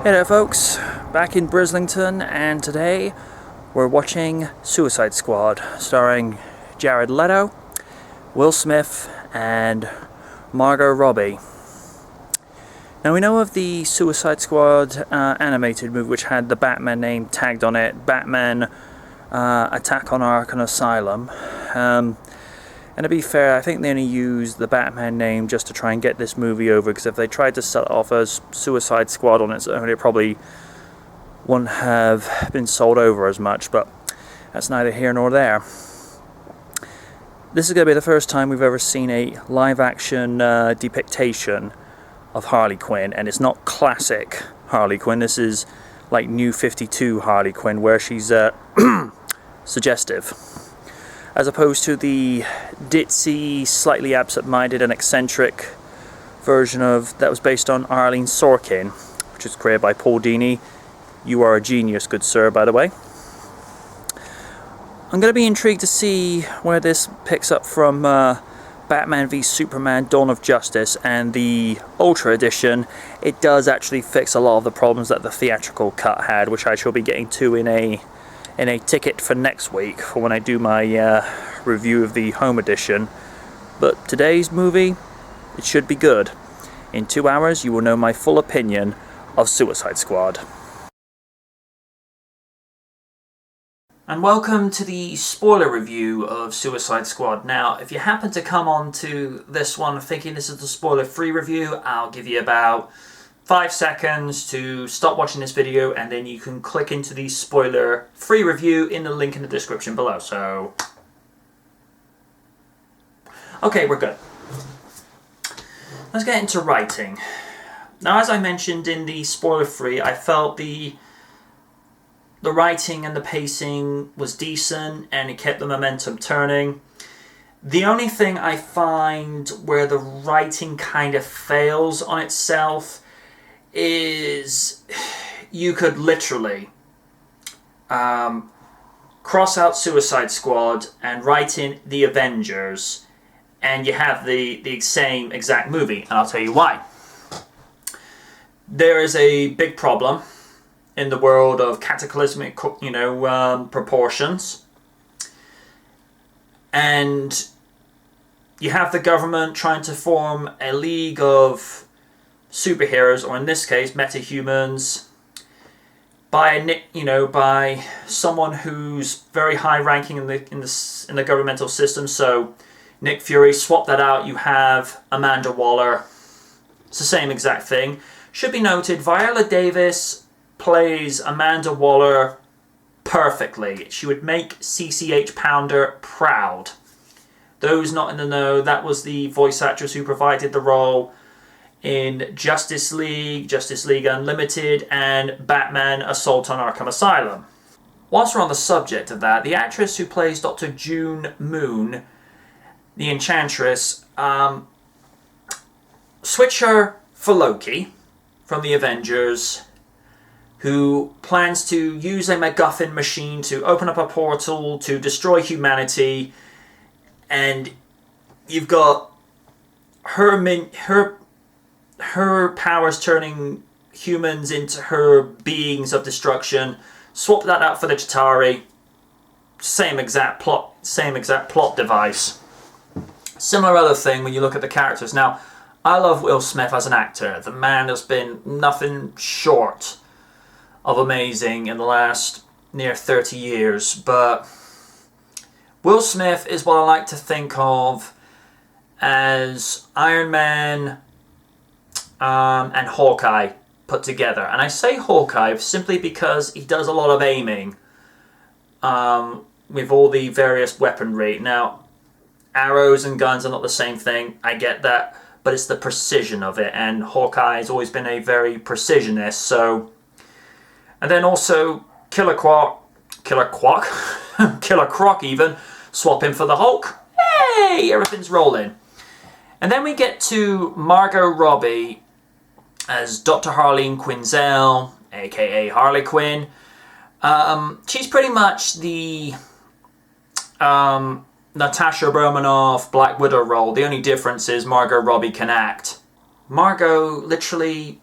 Hey there folks, back in Brislington, and today we're watching Suicide Squad starring Jared Leto, Will Smith and Margot Robbie. Now we know of the Suicide Squad animated movie which had the Batman name tagged on it, Batman Attack on Arkham Asylum. And to be fair, I think they only used the Batman name just to try and get this movie over, because if they tried to sell it off as Suicide Squad on its own, it probably wouldn't have been sold over as much, but that's neither here nor there. This is going to be the first time we've ever seen a live-action depiction of Harley Quinn, and it's not classic Harley Quinn. This is like New 52 Harley Quinn, where she's suggestive, as opposed to the ditzy, slightly absent-minded and eccentric version of that was based on Arlene Sorkin, which was created by Paul Dini. You are a genius, good sir, by the way. I'm going to be intrigued to see where this picks up from Batman v Superman Dawn of Justice, and the Ultra Edition. It does actually fix a lot of the problems that the theatrical cut had, which I shall be getting to in a ticket for next week for when I do my review of the home edition. But today's movie, it should be good. In 2 hours you will know my full opinion of Suicide Squad. And welcome to the spoiler review of Suicide Squad. Now, if you happen to come on to this one thinking this is the spoiler-free review, I'll give you about 5 seconds to stop watching this video, and then you can click into the spoiler-free review in the link in the description below. So, okay, we're good. Let's get into writing. Now, as I mentioned in the spoiler-free, I felt the writing and the pacing was decent, and it kept the momentum turning. The only thing I find where the writing kind of fails on itself is you could literally cross out Suicide Squad and write in The Avengers, and you have the same exact movie, and I'll tell you why. There is a big problem in the world of cataclysmic, proportions, and you have the government trying to form a league of superheroes, or in this case, metahumans, by someone who's very high-ranking in the governmental system. So, Nick Fury, swap that out. You have Amanda Waller. It's the same exact thing. Should be noted, Viola Davis plays Amanda Waller perfectly. She would make CCH Pounder proud. Those not in the know, that was the voice actress who provided the role in Justice League Unlimited, and Batman Assault on Arkham Asylum. Whilst we're on the subject of that, the actress who plays Dr. June Moon, the Enchantress, switch her for Loki from the Avengers, who plans to use a MacGuffin machine to open up a portal to destroy humanity, and you've got her powers turning humans into her beings of destruction. Swap that out for the Chitauri. Same exact plot device. Similar other thing when you look at the characters. Now, I love Will Smith as an actor. The man has been nothing short of amazing in the last near 30 years, but Will Smith is what I like to think of as Iron Man and Hawkeye put together. And I say Hawkeye simply because he does a lot of aiming with all the various weaponry. Now, arrows and guns are not the same thing, I get that, but it's the precision of it, and Hawkeye has always been a very precisionist. So, and then also Killer Croc even, swap him for the Hulk. Hey, everything's rolling. And then we get to Margot Robbie as Dr. Harleen Quinzel, aka Harley Quinn. She's pretty much the Natasha Romanoff Black Widow role. The only difference is Margot Robbie can act. Margot literally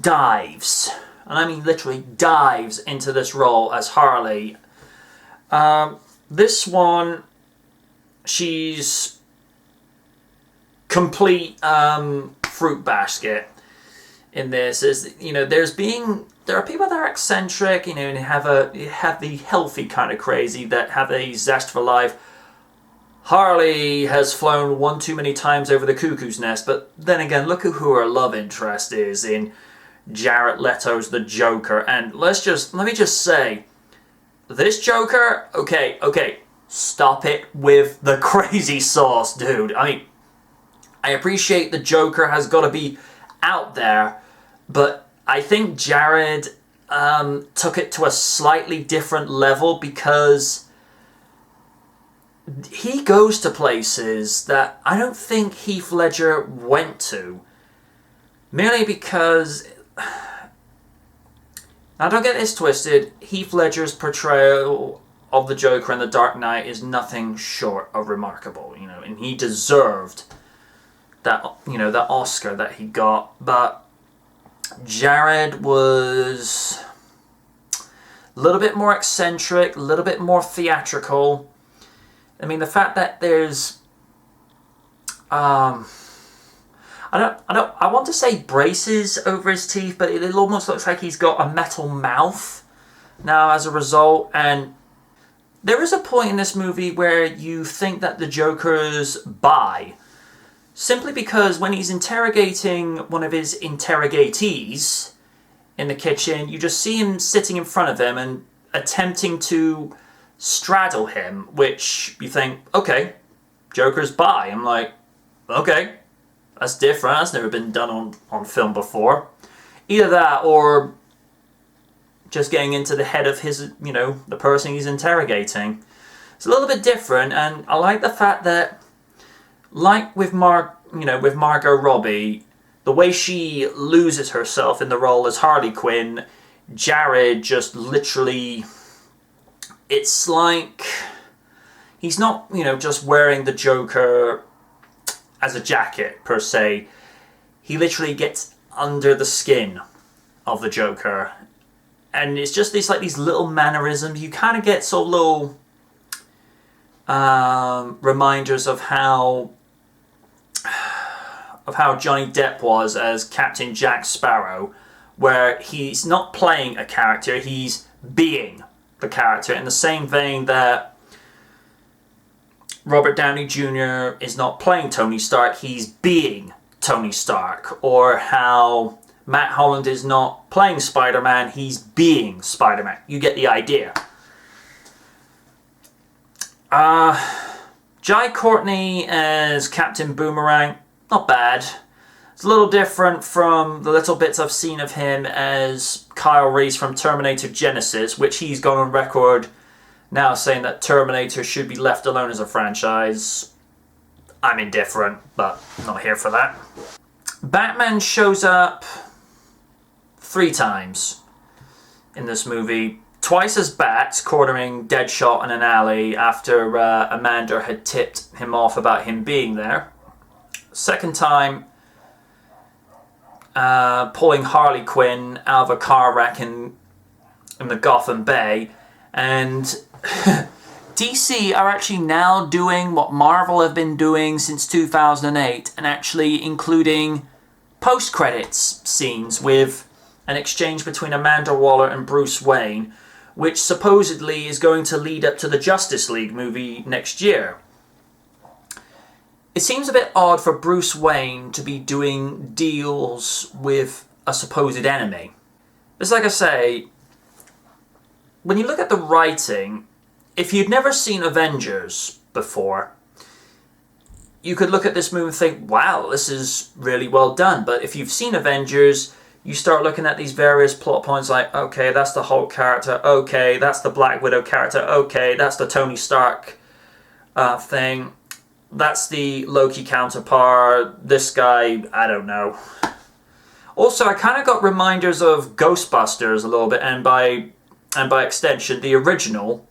dives and I mean literally dives into this role as Harley. This one, she's complete fruit basket in this. Is, you know, there are people that are eccentric, you know, and have the healthy kind of crazy that have a zest for life. Harley has flown one too many times over the cuckoo's nest, but then again, look at who her love interest is in Jared Leto's The Joker. And let me just say, this Joker, okay, stop it with the crazy sauce, dude. I mean, I appreciate the Joker has got to be out there, but I think Jared took it to a slightly different level, because he goes to places that I don't think Heath Ledger went to, merely because, now don't get this twisted, Heath Ledger's portrayal of the Joker in The Dark Knight is nothing short of remarkable, you know, and he deserved that, you know, that Oscar that he got. But Jared was a little bit more eccentric, a little bit more theatrical. I mean, the fact that there's, I want to say braces over his teeth, but it almost looks like he's got a metal mouth now as a result. And there is a point in this movie where you think that the Joker's bi, simply because when he's interrogating one of his interrogatees in the kitchen, you just see him sitting in front of him and attempting to straddle him, which you think, okay, Joker's bi. I'm like, okay, that's different. That's never been done on film before. Either that, or just getting into the head of his, you know, the person he's interrogating. It's a little bit different, and I like the fact that, like with Margot Robbie, the way she loses herself in the role as Harley Quinn, Jared just literally, it's like he's not, you know, just wearing the Joker as a jacket per se. He literally gets under the skin of the Joker, and it's just these little mannerisms. You kind of get sort of little reminders of how Johnny Depp was as Captain Jack Sparrow, where he's not playing a character, he's being the character, in the same vein that Robert Downey Jr. is not playing Tony Stark, he's being Tony Stark. Or how Matt Holland is not playing Spider-Man, he's being Spider-Man. You get the idea. Jai Courtney as Captain Boomerang, not bad. It's a little different from the little bits I've seen of him as Kyle Reese from Terminator Genisys, which he's gone on record now saying that Terminator should be left alone as a franchise. I'm indifferent, but not here for that. Batman shows up 3 times in this movie. Twice as Bat, cornering Deadshot in an alley after Amanda had tipped him off about him being there. Second time, pulling Harley Quinn out of a car wreck in the Gotham Bay. And DC are actually now doing what Marvel have been doing since 2008, and actually including post-credits scenes with an exchange between Amanda Waller and Bruce Wayne, which supposedly is going to lead up to the Justice League movie next year. It seems a bit odd for Bruce Wayne to be doing deals with a supposed enemy. It's like I say, when you look at the writing, if you'd never seen Avengers before, you could look at this movie and think, wow, this is really well done. But if you've seen Avengers, you start looking at these various plot points like, okay, that's the Hulk character, okay, that's the Black Widow character, okay, that's the Tony Stark thing, that's the Loki counterpart, this guy, I don't know. Also, I kind of got reminders of Ghostbusters a little bit, and by extension, the original,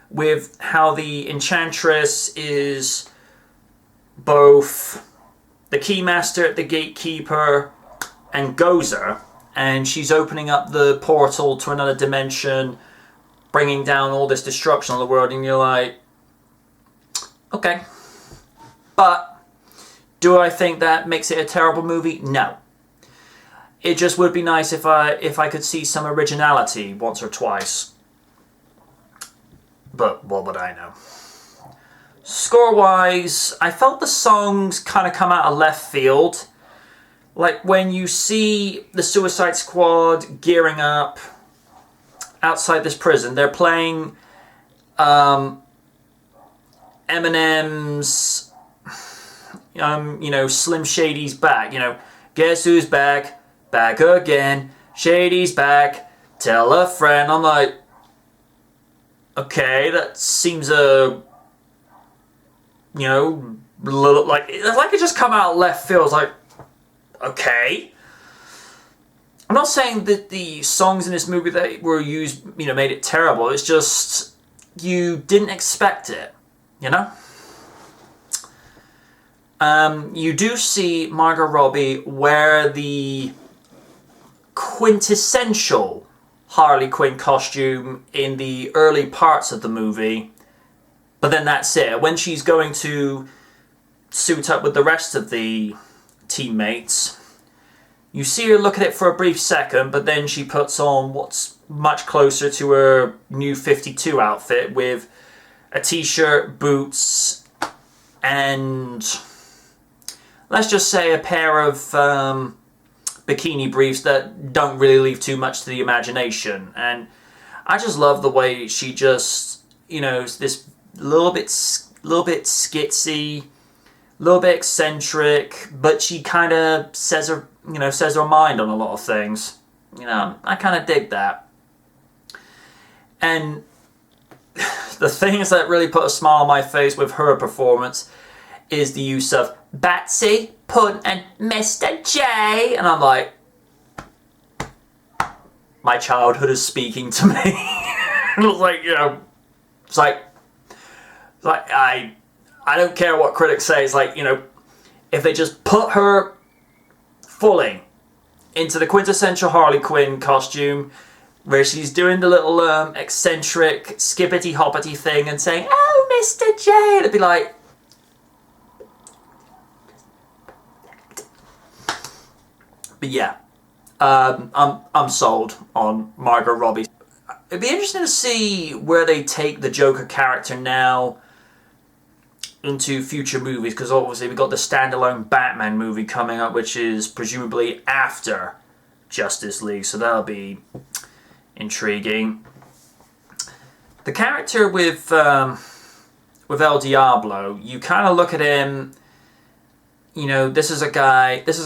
with how the Enchantress is both the Keymaster, the Gatekeeper, and Gozer and she's opening up the portal to another dimension, bringing down all this destruction on the world, and you're like, okay. But do I think that makes it a terrible movie? No. It just would be nice if I could see some originality once or twice. But what would I know? Score-wise, I felt the songs kind of come out of left field. Like when you see the Suicide Squad gearing up outside this prison, they're playing Eminem's, Slim Shady's back. Guess who's back? Back again. Shady's back. Tell a friend. I'm like, okay, that seems little like it just come out left field. It's like, okay. I'm not saying that the songs in this movie that were used, made it terrible. It's just you didn't expect it, You do see Margot Robbie wear the quintessential Harley Quinn costume in the early parts of the movie, but then that's it. When she's going to suit up with the rest of the teammates, you see her look at it for a brief second, but then she puts on what's much closer to her new 52 outfit with a t-shirt, boots, and let's just say a pair of bikini briefs that don't really leave too much to the imagination. And I just love the way she just, is this little bit skitsy, a little bit eccentric, but she kind of says her mind on a lot of things. I kind of dig that. And the things that really put a smile on my face with her performance is the use of Batsy, Punt, and Mr. J. And I'm like, my childhood is speaking to me. It was like, it's like I don't care what critics say. It's like, if they just put her fully into the quintessential Harley Quinn costume, where she's doing the little eccentric skippity hoppity thing and saying, "Oh, Mr. J," it'd be like, but yeah, I'm sold on Margot Robbie. It'd be interesting to see where they take the Joker character now into future movies, because obviously we've got the standalone Batman movie coming up, which is presumably after Justice League, so that'll be intriguing. The character with El Diablo, you kind of look at him, this is a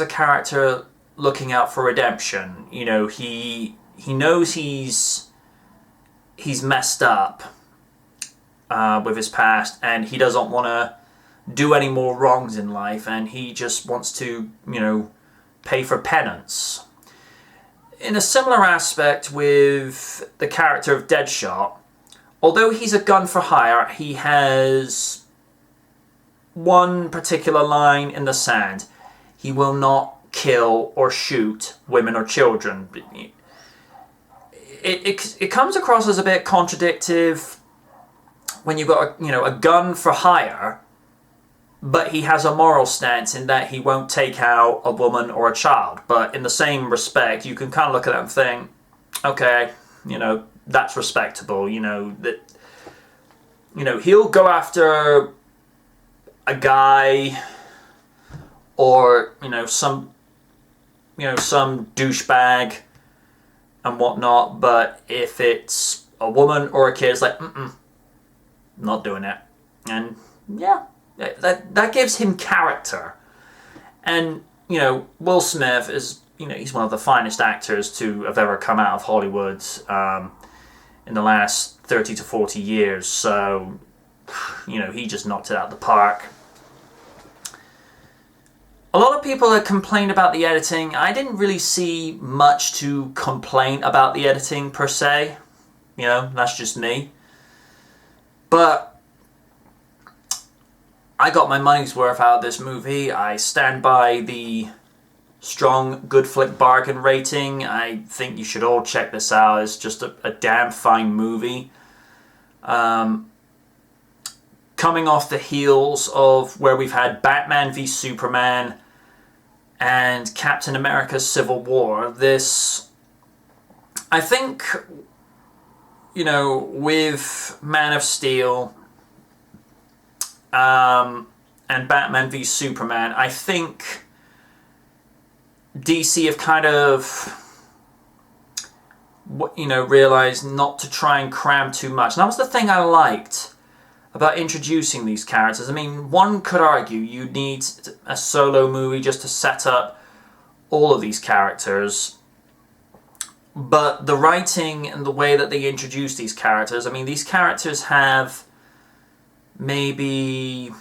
character looking out for redemption. He knows he's messed up with his past, and he doesn't want to do any more wrongs in life, and he just wants to, pay for penance. In a similar aspect with the character of Deadshot, although he's a gun for hire, he has one particular line in the sand. He will not kill or shoot women or children. It comes across as a bit contradictive when you've got a gun for hire, but he has a moral stance in that he won't take out a woman or a child. But in the same respect, you can kind of look at that and think, okay, that's respectable. That he'll go after a guy or some douchebag and whatnot, but if it's a woman or a kid, it's like, not doing it. And yeah, that gives him character. And Will Smith is he's one of the finest actors to have ever come out of Hollywood in the last 30 to 40 years. So he just knocked it out of the park. A lot of people have complained about the editing. I didn't really see much to complain about the editing per se. That's just me. But I got my money's worth out of this movie. I stand by the strong good flick bargain rating. I think you should all check this out. It's just a damn fine movie. Coming off the heels of where we've had Batman v Superman and Captain America Civil War, this, I think, you know, with Man of Steel and Batman v Superman, I think DC have kind of, you know, realized not to try and cram too much. And that was the thing I liked about introducing these characters. I mean, one could argue you need a solo movie just to set up all of these characters. But the writing and the way that they introduce these characters, I mean, these characters have maybe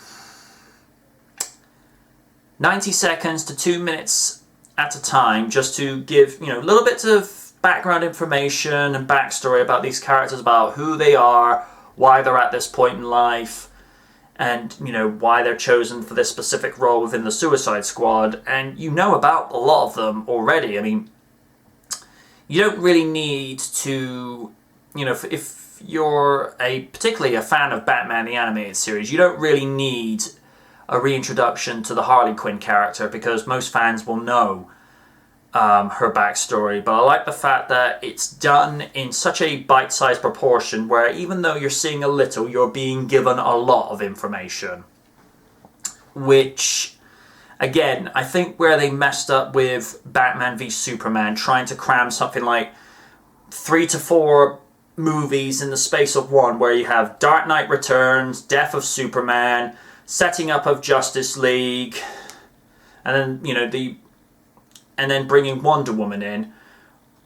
90 seconds to 2 minutes at a time just to give, you know, little bits of background information and backstory about these characters, about who they are, why they're at this point in life, and, you know, why they're chosen for this specific role within the Suicide Squad. And you know about a lot of them already. I mean, you don't really need to, you know, if you're particularly a fan of Batman the Animated Series, you don't really need a reintroduction to the Harley Quinn character, because most fans will know her backstory. But I like the fact that it's done in such a bite-sized proportion where even though you're seeing a little, you're being given a lot of information. Which, again, I think where they messed up with Batman v Superman, trying to cram something like 3 to 4 movies in the space of one, where you have Dark Knight Returns, Death of Superman, setting up of Justice League, and then, you know, and then bringing Wonder Woman in.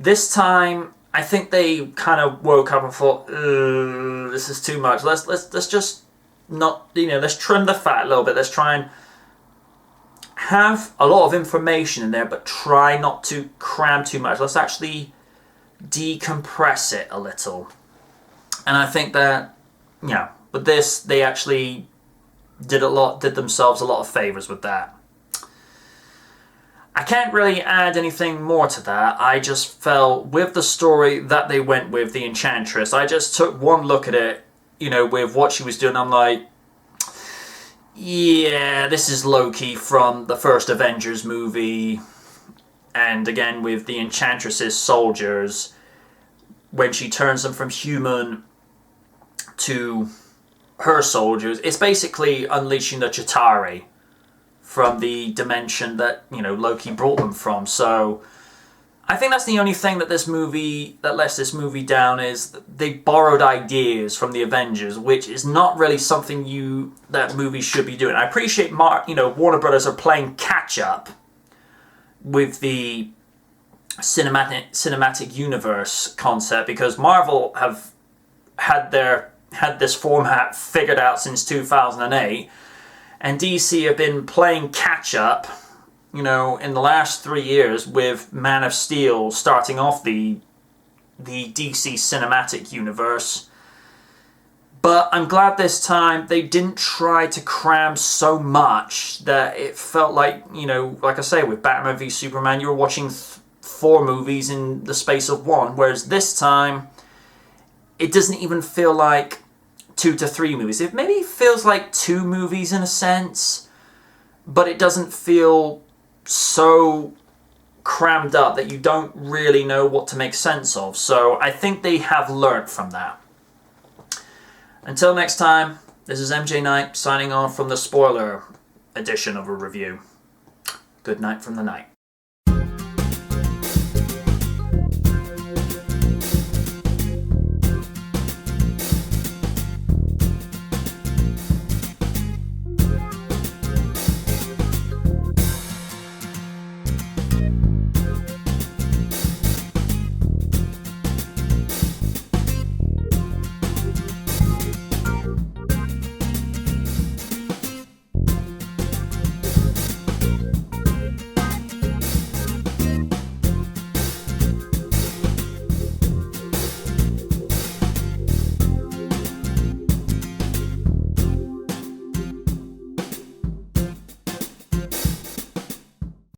This time, I think they kind of woke up and thought, this is too much. Let's just not, you know, let's trim the fat a little bit. Let's try and have a lot of information in there, but try not to cram too much. Let's actually decompress it a little. And I think that, yeah, with this, they actually did themselves a lot of favors with that. I can't really add anything more to that. I just felt with the story that they went with, the Enchantress, I just took one look at it, you know, with what she was doing. I'm like, yeah, this is Loki from the first Avengers movie. And again, with the Enchantress's soldiers, when she turns them from human to her soldiers, it's basically unleashing the Chitauri from the dimension that, you know, Loki brought them from. So I think that's the only thing that lets this movie down, is that they borrowed ideas from the Avengers, which is not really something that movies should be doing. I appreciate Warner Brothers are playing catch up with the cinematic universe concept, because Marvel have had this format figured out since 2008. And DC have been playing catch-up, you know, in the last 3 years with Man of Steel starting off the DC cinematic universe. But I'm glad this time they didn't try to cram so much that it felt like, you know, like I say, with Batman v Superman, you were watching 4 movies in the space of one. Whereas this time, it doesn't even feel like 2 to 3 movies. It maybe feels like 2 movies in a sense, but it doesn't feel so crammed up that you don't really know what to make sense of. So I think they have learnt from that. Until next time, this is MJ Knight signing off from the spoiler edition of a review. Good night from the night.